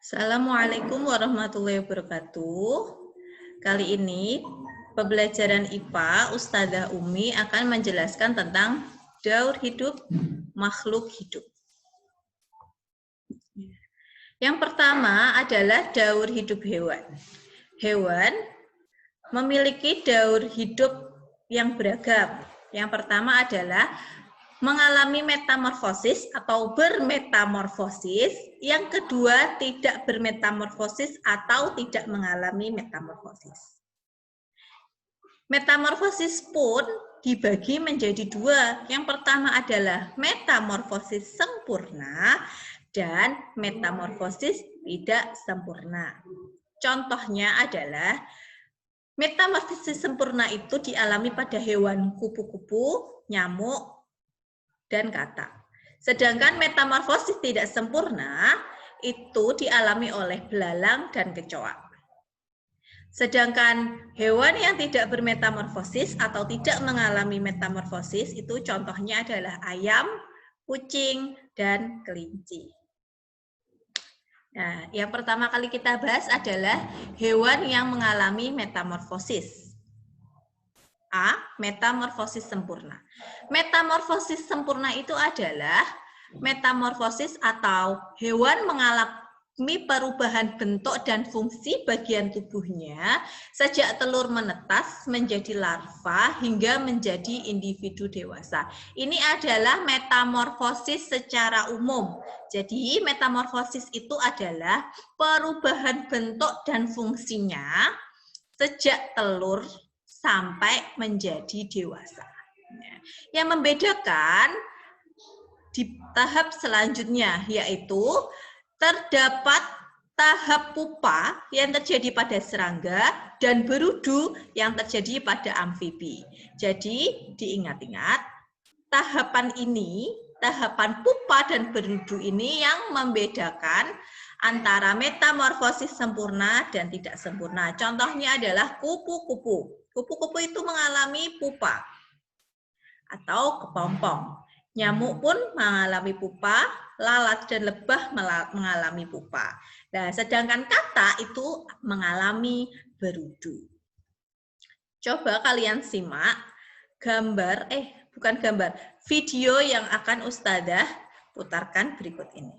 Assalamualaikum warahmatullahi wabarakatuh. Kali ini pembelajaran IPA Ustadzah Umi akan menjelaskan tentang daur hidup makhluk hidup. Yang pertama adalah daur hidup hewan. Hewan memiliki daur hidup yang beragam. Yang pertama adalah mengalami metamorfosis atau bermetamorfosis. Yang kedua, tidak bermetamorfosis atau tidak mengalami metamorfosis. Metamorfosis pun dibagi menjadi dua. Yang pertama adalah metamorfosis sempurna dan metamorfosis tidak sempurna. Contohnya adalah metamorfosis sempurna itu dialami pada hewan kupu-kupu, nyamuk, dan katak. Sedangkan metamorfosis tidak sempurna itu dialami oleh belalang dan kecoa. Sedangkan hewan yang tidak bermetamorfosis atau tidak mengalami metamorfosis itu contohnya adalah ayam, kucing, dan kelinci. Nah, yang pertama kali kita bahas adalah hewan yang mengalami metamorfosis. A. Metamorfosis sempurna. Metamorfosis sempurna itu adalah metamorfosis atau hewan mengalami perubahan bentuk dan fungsi bagian tubuhnya sejak telur menetas menjadi larva hingga menjadi individu dewasa. Ini adalah metamorfosis secara umum. Jadi metamorfosis itu adalah perubahan bentuk dan fungsinya sejak telur sampai menjadi dewasa. Yang membedakan di tahap selanjutnya yaitu terdapat tahap pupa yang terjadi pada serangga dan berudu yang terjadi pada amfibi. Jadi diingat-ingat tahapan ini, tahapan pupa dan berudu ini yang membedakan antara metamorfosis sempurna dan tidak sempurna. Contohnya adalah kupu-kupu. Kupu-kupu itu mengalami pupa atau kepompong. Nyamuk pun mengalami pupa, lalat dan lebah mengalami pupa. Nah, sedangkan katak itu mengalami berudu. Coba kalian simak video yang akan Ustadzah putarkan berikut ini.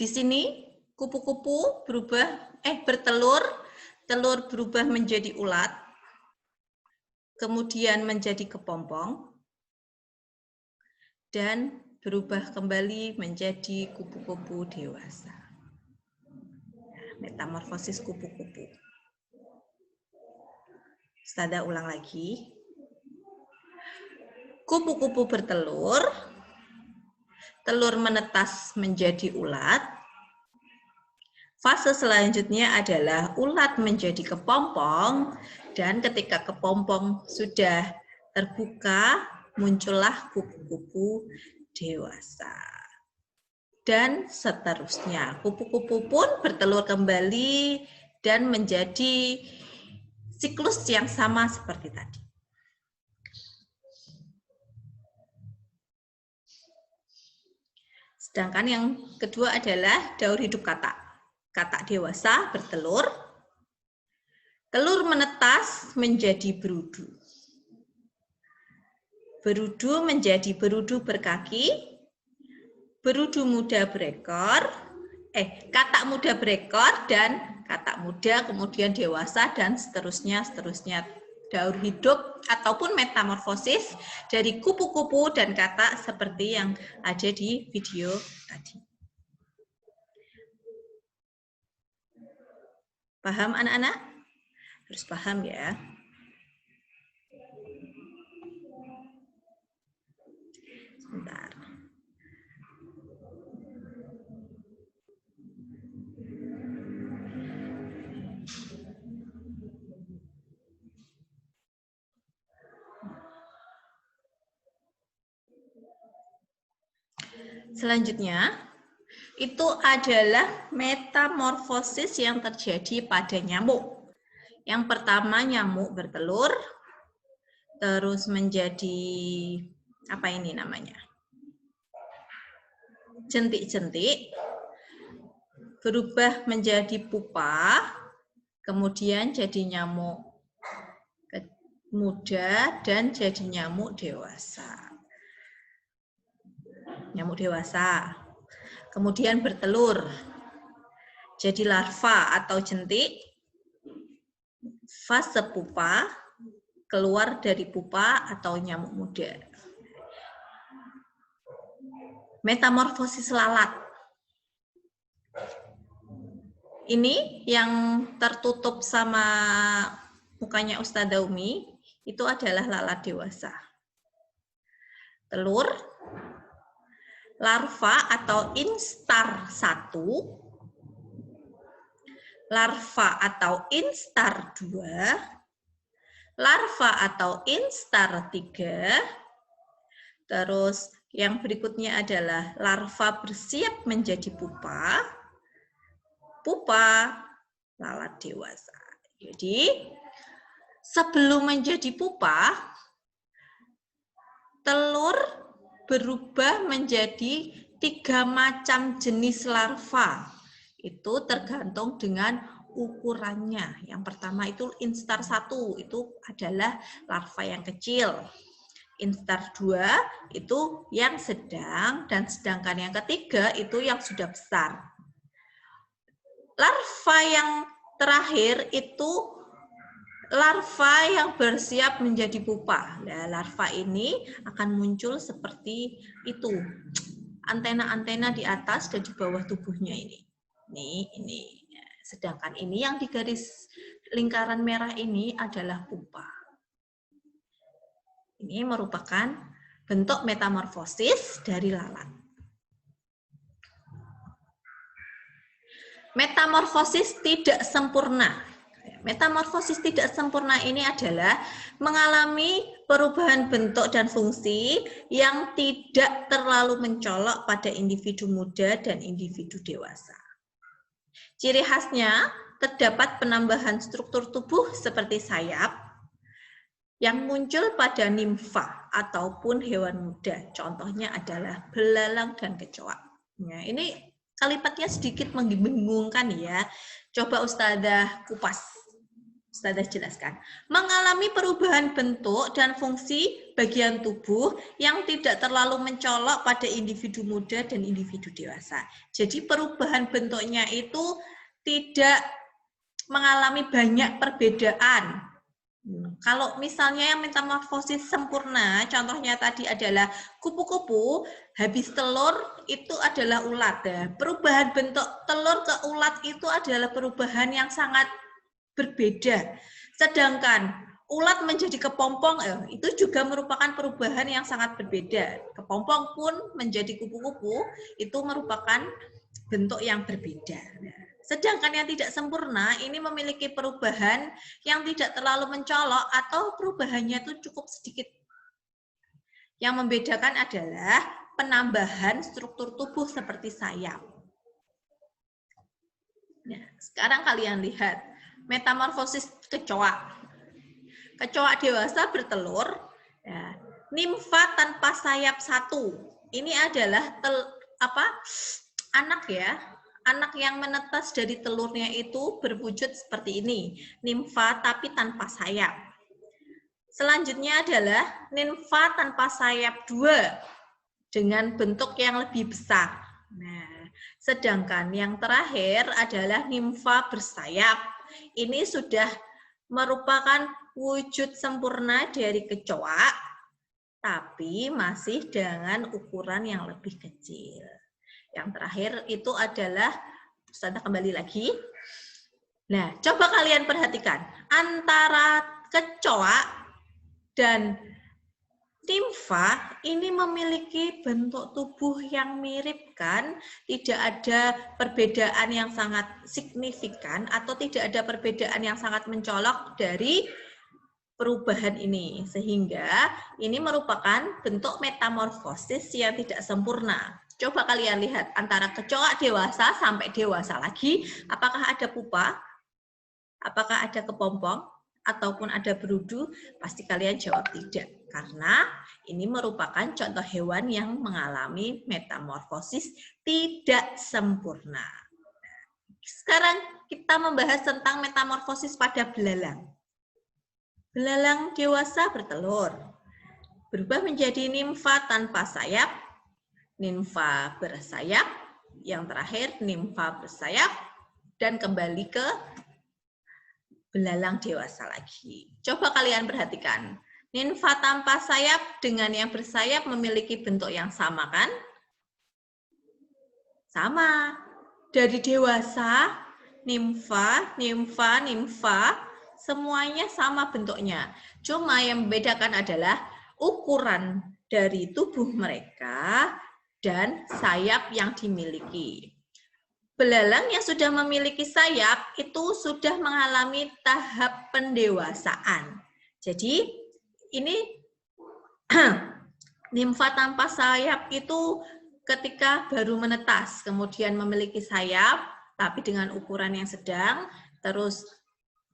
Di sini kupu-kupu bertelur, telur berubah menjadi ulat, kemudian menjadi kepompong, dan berubah kembali menjadi kupu-kupu dewasa. Metamorfosis kupu-kupu. Ustadzah ulang lagi. Kupu-kupu bertelur, telur menetas menjadi ulat. Fase selanjutnya adalah ulat menjadi kepompong, dan ketika kepompong sudah terbuka, muncullah kupu-kupu dewasa. Dan seterusnya. Kupu-kupu pun bertelur kembali dan menjadi siklus yang sama seperti tadi. Sedangkan yang kedua adalah daur hidup katak. Katak dewasa bertelur, telur menetas menjadi berudu. Berudu menjadi berudu berkaki, berudu muda berekor, katak muda berekor, dan katak muda kemudian dewasa, dan seterusnya. Daur hidup ataupun metamorfosis dari kupu-kupu dan katak seperti yang ada di video tadi. Paham anak-anak? Harus paham ya. Sebentar. Selanjutnya, itu adalah metamorfosis yang terjadi pada nyamuk. Yang pertama, nyamuk bertelur, terus menjadi, apa ini namanya? Jentik-jentik, berubah menjadi pupa, kemudian jadi nyamuk muda, dan jadi nyamuk dewasa. Nyamuk dewasa. Kemudian bertelur, jadi larva atau jentik, fase pupa, keluar dari pupa atau nyamuk muda. Metamorfosis lalat. Ini yang tertutup sama mukanya Ustadzah Umi, itu adalah lalat dewasa. Telur, larva atau instar 1, larva atau instar 2, larva atau instar 3, terus yang berikutnya adalah larva bersiap menjadi pupa, pupa, lalat dewasa. Jadi, sebelum menjadi pupa, telur berubah menjadi 3 macam jenis larva. Itu tergantung dengan ukurannya. Yang pertama itu instar 1, itu adalah larva yang kecil. Instar 2 itu yang sedang, dan sedangkan yang ketiga itu yang sudah besar. Larva yang terakhir itu larva yang bersiap menjadi pupa. Nah, larva ini akan muncul seperti itu. Antena-antena di atas dan di bawah tubuhnya ini. Ini. Sedangkan ini yang di garis lingkaran merah ini adalah pupa. Ini merupakan bentuk metamorfosis dari lalat. Metamorfosis tidak sempurna. Metamorfosis tidak sempurna ini adalah mengalami perubahan bentuk dan fungsi yang tidak terlalu mencolok pada individu muda dan individu dewasa. Ciri khasnya terdapat penambahan struktur tubuh seperti sayap yang muncul pada nimfa ataupun hewan muda. Contohnya adalah belalang dan kecoa. Nah, ini kalimatnya sedikit membingungkan ya. Coba Ustadzah kupas, Ustadzah jelaskan. Mengalami perubahan bentuk dan fungsi bagian tubuh yang tidak terlalu mencolok pada individu muda dan individu dewasa. Jadi perubahan bentuknya itu tidak mengalami banyak perbedaan. Kalau misalnya yang metamorfosis sempurna, contohnya tadi adalah kupu-kupu, habis telur itu adalah ulat. Perubahan bentuk telur ke ulat itu adalah perubahan yang sangat berbeda. Sedangkan ulat menjadi kepompong, itu juga merupakan perubahan yang sangat berbeda. Kepompong pun menjadi kupu-kupu, itu merupakan bentuk yang berbeda. Sedangkan yang tidak sempurna ini memiliki perubahan yang tidak terlalu mencolok atau perubahannya itu cukup sedikit. Yang membedakan adalah penambahan struktur tubuh seperti sayap. Nah, sekarang kalian lihat metamorfosis kecoa. Kecoa dewasa bertelur, ya, nimfa tanpa sayap 1. Ini adalah anak ya. Anak yang menetas dari telurnya itu berwujud seperti ini, nimfa tapi tanpa sayap. Selanjutnya adalah nimfa tanpa sayap 2 dengan bentuk yang lebih besar. Nah, sedangkan yang terakhir adalah nimfa bersayap. Ini sudah merupakan wujud sempurna dari kecoa, tapi masih dengan ukuran yang lebih kecil. Yang terakhir itu adalah, Ustadzah kembali lagi. Nah, coba kalian perhatikan. Antara kecoa dan nimfa ini memiliki bentuk tubuh yang mirip kan? Tidak ada perbedaan yang sangat signifikan atau tidak ada perbedaan yang sangat mencolok dari perubahan ini, sehingga ini merupakan bentuk metamorfosis yang tidak sempurna. Coba kalian lihat antara kecoak dewasa sampai dewasa lagi, apakah ada pupa, apakah ada kepompong, ataupun ada berudu? Pasti kalian jawab tidak, karena ini merupakan contoh hewan yang mengalami metamorfosis tidak sempurna. Sekarang kita membahas tentang metamorfosis pada belalang. Belalang dewasa bertelur, berubah menjadi nimfa tanpa sayap, nimfa bersayap, yang terakhir nimfa bersayap, dan kembali ke belalang dewasa lagi. Coba kalian perhatikan, nimfa tanpa sayap dengan yang bersayap memiliki bentuk yang sama kan? Sama. Dari dewasa, nimfa, nimfa, nimfa, semuanya sama bentuknya. Cuma yang membedakan adalah ukuran dari tubuh mereka dan sayap yang dimiliki. Belalang yang sudah memiliki sayap itu sudah mengalami tahap pendewasaan. Jadi ini nimfa tanpa sayap itu ketika baru menetas, kemudian memiliki sayap, tapi dengan ukuran yang sedang, terus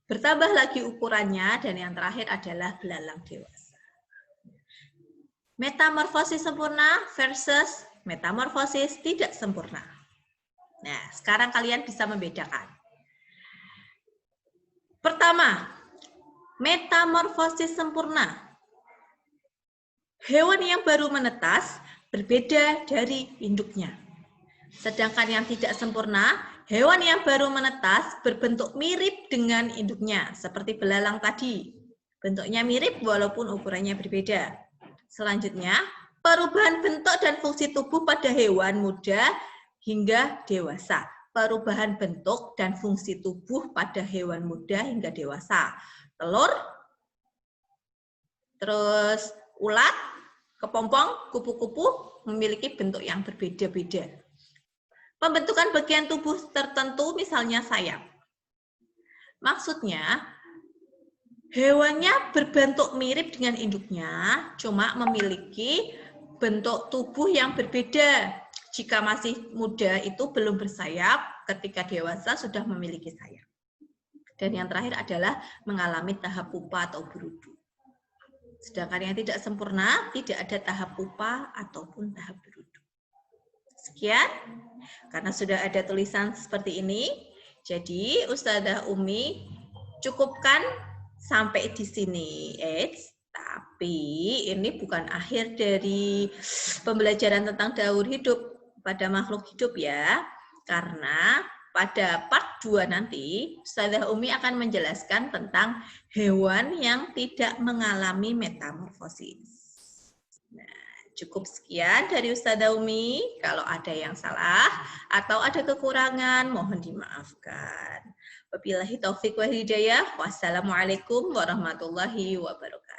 bertambah lagi ukurannya, dan yang terakhir adalah belalang dewasa. Metamorfosis sempurna versus metamorfosis tidak sempurna. Nah, sekarang kalian bisa membedakan. Pertama, metamorfosis sempurna. Hewan yang baru menetas berbeda dari induknya. Sedangkan yang tidak sempurna, hewan yang baru menetas berbentuk mirip dengan induknya, seperti belalang tadi. Bentuknya mirip walaupun ukurannya berbeda. Selanjutnya, perubahan bentuk dan fungsi tubuh pada hewan muda hingga dewasa. Perubahan bentuk dan fungsi tubuh pada hewan muda hingga dewasa. Telur, terus ulat, kepompong, kupu-kupu memiliki bentuk yang berbeda-beda. Pembentukan bagian tubuh tertentu, misalnya sayap. Maksudnya, hewannya berbentuk mirip dengan induknya, cuma memiliki bentuk tubuh yang berbeda. Jika masih muda itu belum bersayap, ketika dewasa sudah memiliki sayap. Dan yang terakhir adalah mengalami tahap pupa atau berudu. Sedangkan yang tidak sempurna, tidak ada tahap pupa ataupun tahap berudu. Sekian, karena sudah ada tulisan seperti ini, jadi Ustazah Umi cukupkan sampai di sini. Tapi ini bukan akhir dari pembelajaran tentang daur hidup pada makhluk hidup ya, karena pada part 2 nanti Ustazah Umi akan menjelaskan tentang hewan yang tidak mengalami metamorfosis. Cukup sekian dari Ustazah Umi. Kalau ada yang salah atau ada kekurangan, mohon dimaafkan. Wabillahi taufiq wa hidayah. Wassalamualaikum warahmatullahi wabarakatuh.